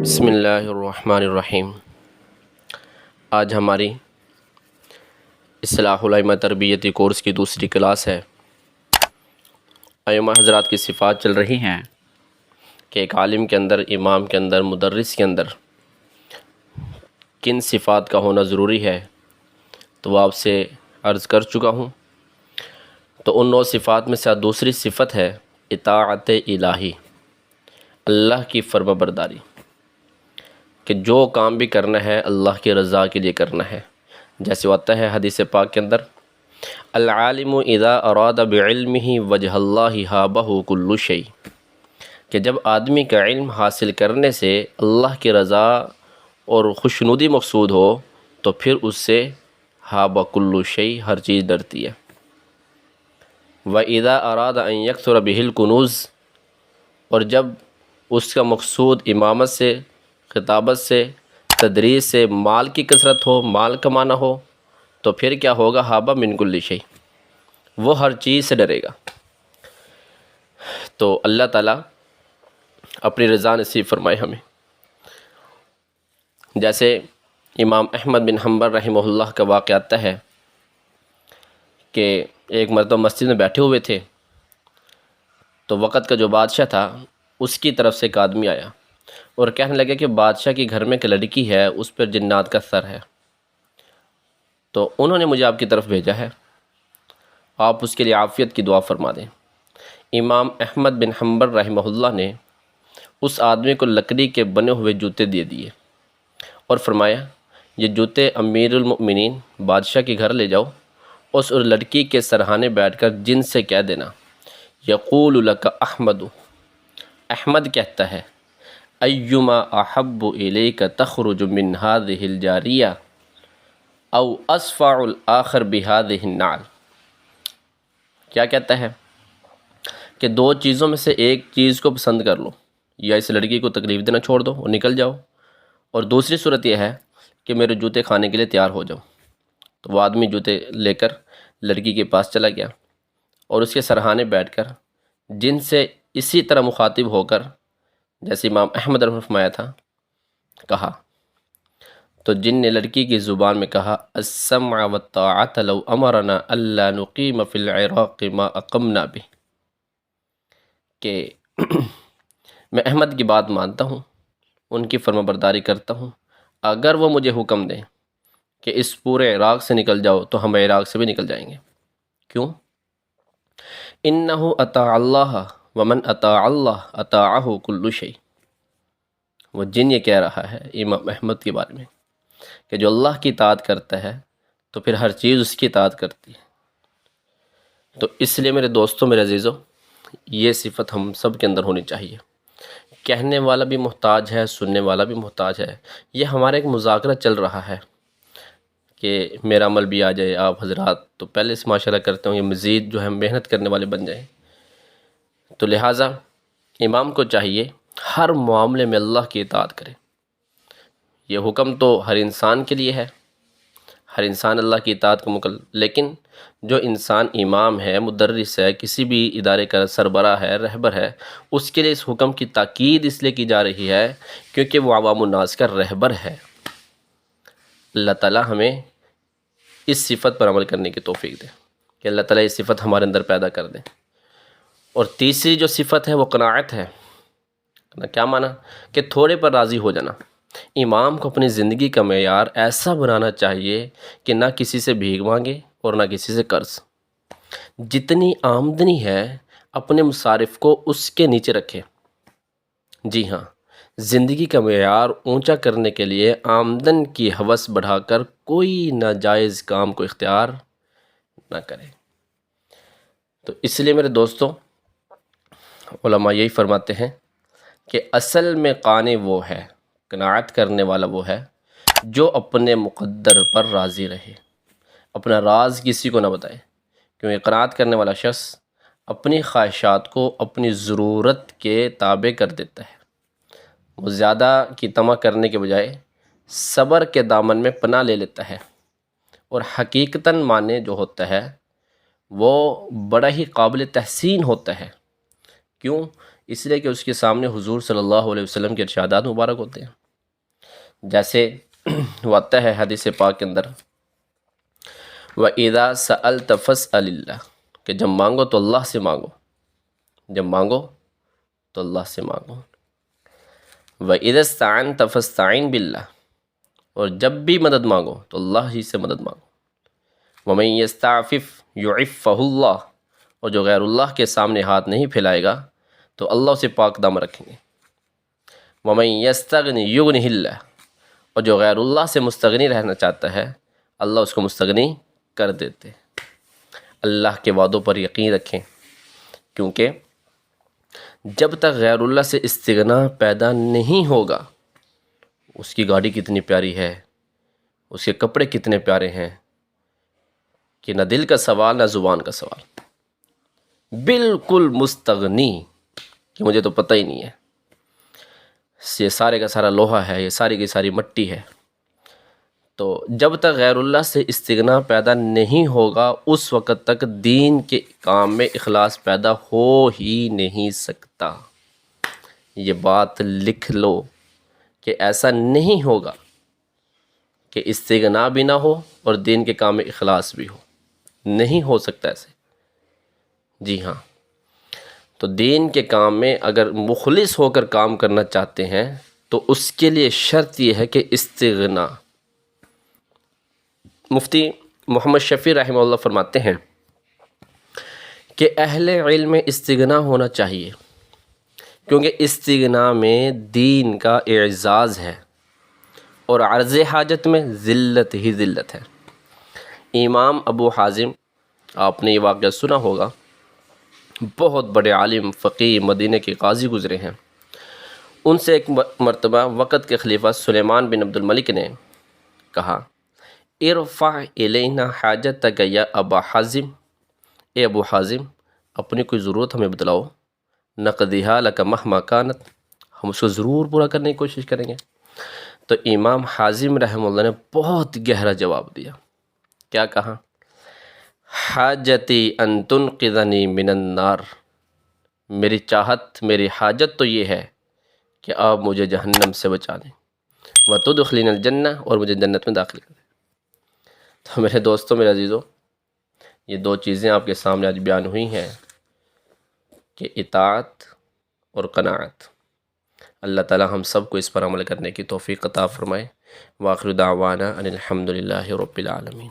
بسم اللہ الرحمن الرحیم۔ آج ہماری اصلاح الائمہ تربیتی کورس کی دوسری کلاس ہے۔ ائمہ حضرات کی صفات چل رہی ہیں کہ ایک عالم کے اندر، امام کے اندر، مدرس کے اندر کن صفات کا ہونا ضروری ہے، تو وہ آپ سے عرض کر چکا ہوں۔ تو ان 9 صفات میں سے دوسری صفت ہے اطاعت الہی، اللہ کی فرما برداری، کہ جو کام بھی کرنا ہے اللہ کی رضا کے لیے کرنا ہے۔ جیسے آتا ہے حدیث پاک کے اندر، العالم اذا اراد بعلمہ وجہ اللہ ہابہ کل شیء، کہ جب آدمی کا علم حاصل کرنے سے اللہ کی رضا اور خوشنودی مقصود ہو تو پھر اس سے ہابہ کل شیء، ہر چیز ڈرتی ہے۔ وَإِذَا أَرَادَ أَن يَكْثُرَ بِهِ الْكُنُوزُ، اور جب اس کا مقصود امامت سے، خطابت سے، تدریس سے مال کی کثرت ہو، مال کمانا ہو، تو پھر کیا ہوگا؟ ہابہ من کل شیء، وہ ہر چیز سے ڈرے گا۔ تو اللہ تعالیٰ اپنی رضا نصیب فرمائے ہمیں۔ جیسے امام احمد بن حنبل رحمہ اللہ کا واقعہ آتا ہے کہ ایک مرتبہ مسجد میں بیٹھے ہوئے تھے، تو وقت کا جو بادشاہ تھا اس کی طرف سے ایک آدمی آیا اور کہنے لگے کہ بادشاہ کے گھر میں ایک لڑکی ہے، اس پر جنات کا اثر ہے، تو انہوں نے مجھے آپ کی طرف بھیجا ہے، آپ اس کے لیے عافیت کی دعا فرما دیں۔ امام احمد بن حنبل رحمہ اللہ نے اس آدمی کو لکڑی کے بنے ہوئے جوتے دے دیے اور فرمایا، یہ جوتے امیر المؤمنین بادشاہ کے گھر لے جاؤ، اس لڑکی کے سرہانے بیٹھ کر جن سے کہہ دینا، یقول لک احمد، احمد کہتا ہے، ایما احب الیک تخرج من هذه الجاریہ او اصفع الاخر بهذه النعل۔ کیا کہتا ہے کہ 2 چیزوں میں سے ایک چیز کو پسند کر لو، یا اس لڑکی کو تکلیف دینا چھوڑ دو اور نکل جاؤ، اور دوسری صورت یہ ہے کہ میرے جوتے کھانے کے لیے تیار ہو جاؤ۔ تو وہ آدمی جوتے لے کر لڑکی کے پاس چلا گیا اور اس کے سرہانے بیٹھ کر جن سے اسی طرح مخاطب ہو کر، جیسے امام احمد رحمہ فرمایا تھا، کہا، تو جن نے لڑکی کی زبان میں کہا، السمع والطاعة لو امرنا الا نقیم فی العراق ما اقمنا به، کہ میں احمد کی بات مانتا ہوں، ان کی فرما برداری کرتا ہوں، اگر وہ مجھے حکم دیں کہ اس پورے عراق سے نکل جاؤ تو ہم عراق سے بھی نکل جائیں گے۔ کیوں؟ انہ اطاع اللہ ومن اطاع اللہ اطاعہ کل شیء۔ وہ جن یہ کہہ رہا ہے امام احمد کے بارے میں کہ جو اللہ کی اطاعت کرتا ہے تو پھر ہر چیز اس کی اطاعت کرتی ہے۔ تو اس لیے میرے دوستوں، میرے عزیزوں، یہ صفت ہم سب کے اندر ہونی چاہیے۔ کہنے والا بھی محتاج ہے، سننے والا بھی محتاج ہے۔ یہ ہمارا ایک مذاکرہ چل رہا ہے کہ میرا عمل بھی آ جائے، آپ حضرات تو پہلے سے ماشاءاللہ کرتے ہوں، یہ مزید جو ہے محنت کرنے والے بن جائیں۔ تو لہٰذا امام کو چاہیے ہر معاملے میں اللہ کی اطاعت کرے۔ یہ حکم تو ہر انسان کے لیے ہے، ہر انسان اللہ کی اطاعت کا مکلف، لیکن جو انسان امام ہے، مدرس ہے، کسی بھی ادارے کا سربراہ ہے، رہبر ہے، اس کے لیے اس حکم کی تاکید اس لیے کی جا رہی ہے کیونکہ وہ عوام الناس کا رہبر ہے۔ اللہ تعالیٰ ہمیں اس صفت پر عمل کرنے کی توفیق دے کہ اللہ تعالیٰ یہ صفت ہمارے اندر پیدا کر دے۔ اور تیسری جو صفت ہے وہ قناعت ہے۔ کیا معنی؟ کہ تھوڑے پر راضی ہو جانا۔ امام کو اپنی زندگی کا معیار ایسا بنانا چاہیے کہ نہ کسی سے بھیک مانگے اور نہ کسی سے قرض۔ جتنی آمدنی ہے اپنے مصارف کو اس کے نیچے رکھے۔ جی ہاں، زندگی کا معیار اونچا کرنے کے لیے آمدن کی ہوس بڑھا کر کوئی ناجائز کام کو اختیار نہ کرے۔ تو اس لیے میرے دوستوں، علماء یہی فرماتے ہیں کہ اصل میں قانع وہ ہے، قناعت کرنے والا وہ ہے جو اپنے مقدر پر راضی رہے، اپنا راز کسی کو نہ بتائے، کیونکہ قناعت کرنے والا شخص اپنی خواہشات کو اپنی ضرورت کے تابع کر دیتا ہے۔ وہ زیادہ کی طمع کرنے کے بجائے صبر کے دامن میں پناہ لے لیتا ہے، اور حقیقتاً معنی جو ہوتا ہے وہ بڑا ہی قابل تحسین ہوتا ہے کیوں؟ اس لیے کہ اس کے سامنے حضور صلی اللہ علیہ وسلم کے ارشادات مبارک ہوتے ہیں. جیسے وہ آتا ہے حدیث پاک کے اندر وَإِذَا سَأَلْتَ فَاسْأَلِ اللَّهِ کہ جب مانگو تو اللہ سے مانگو، جب مانگو تو اللہ سے مانگو. وَإِذَا اسْتَعَنْتَ فَاسْتَعِنْ بِاللَّهِ اور جب بھی مدد مانگو تو اللہ ہی سے مدد مانگو. وَمَن يَسْتَعْفِفْ يُعِفَّهُ اللَّهُ اور جو غیر اللہ کے سامنے ہاتھ نہیں پھیلائے گا تو اللہ اسے پاک دامن رکھیں گے. وَمَن يَسْتَغْنِ يُغْنِهِ اللَّهُ اور جو غیر اللہ سے مستغنی رہنا چاہتا ہے اللہ اس کو مستغنی کر دیتے. اللہ کے وعدوں پر یقین رکھیں، کیونکہ جب تک غیر اللہ سے استغنا پیدا نہیں ہوگا، اس کی گاڑی کتنی پیاری ہے، اس کے کپڑے کتنے پیارے ہیں، کہ نہ دل کا سوال نہ زبان کا سوال، بالکل مستغنی کہ مجھے تو پتہ ہی نہیں ہے، یہ سارے کا سارا لوہا ہے، یہ ساری کی ساری مٹی ہے. تو جب تک غیر اللہ سے استغنا پیدا نہیں ہوگا اس وقت تک دین کے کام میں اخلاص پیدا ہو ہی نہیں سکتا. یہ بات لکھ لو کہ ایسا نہیں ہوگا کہ استغنا بھی نہ ہو اور دین کے کام میں اخلاص بھی ہو، نہیں ہو سکتا ایسے. جی ہاں، تو دین کے کام میں اگر مخلص ہو کر کام کرنا چاہتے ہیں تو اس کے لیے شرط یہ ہے کہ استغنا. مفتی محمد شفیع رحمہ اللہ فرماتے ہیں کہ اہل علم میں استغنا ہونا چاہیے، کیونکہ استغنا میں دین کا اعزاز ہے اور عرض حاجت میں ذلت ہی ذلت ہے. امام ابو حازم، آپ نے یہ واقعہ سنا ہوگا، بہت بڑے عالم فقیہ مدینہ کے قاضی گزرے ہیں. ان سے ایک مرتبہ وقت کے خلیفہ سلیمان بن عبد الملک نے کہا ارفع الینا حاجتک یا ابا حازم، اے ابو حازم اپنی کوئی ضرورت ہمیں بتلاؤ، نقضیہا لک مہما کانت، ہم اس کو ضرور پورا کرنے کی کوشش کریں گے. تو امام حازم رحمہ اللہ نے بہت گہرا جواب دیا. کیا کہا؟ حاجتی ان تنقذنی من النار، میری چاہت، میری حاجت تو یہ ہے کہ آپ مجھے جہنم سے بچا دیں، وتدخلین الجنہ اور مجھے جنت میں داخل کر دیں. تو میرے دوستوں، میرے عزیزوں، یہ دو چیزیں آپ کے سامنے آج بیان ہوئی ہیں کہ اطاعت اور قناعت. اللہ تعالی ہم سب کو اس پر عمل کرنے کی توفیق عطا فرمائے. وآخر دعوانا ان الحمد للہ رب العالمین.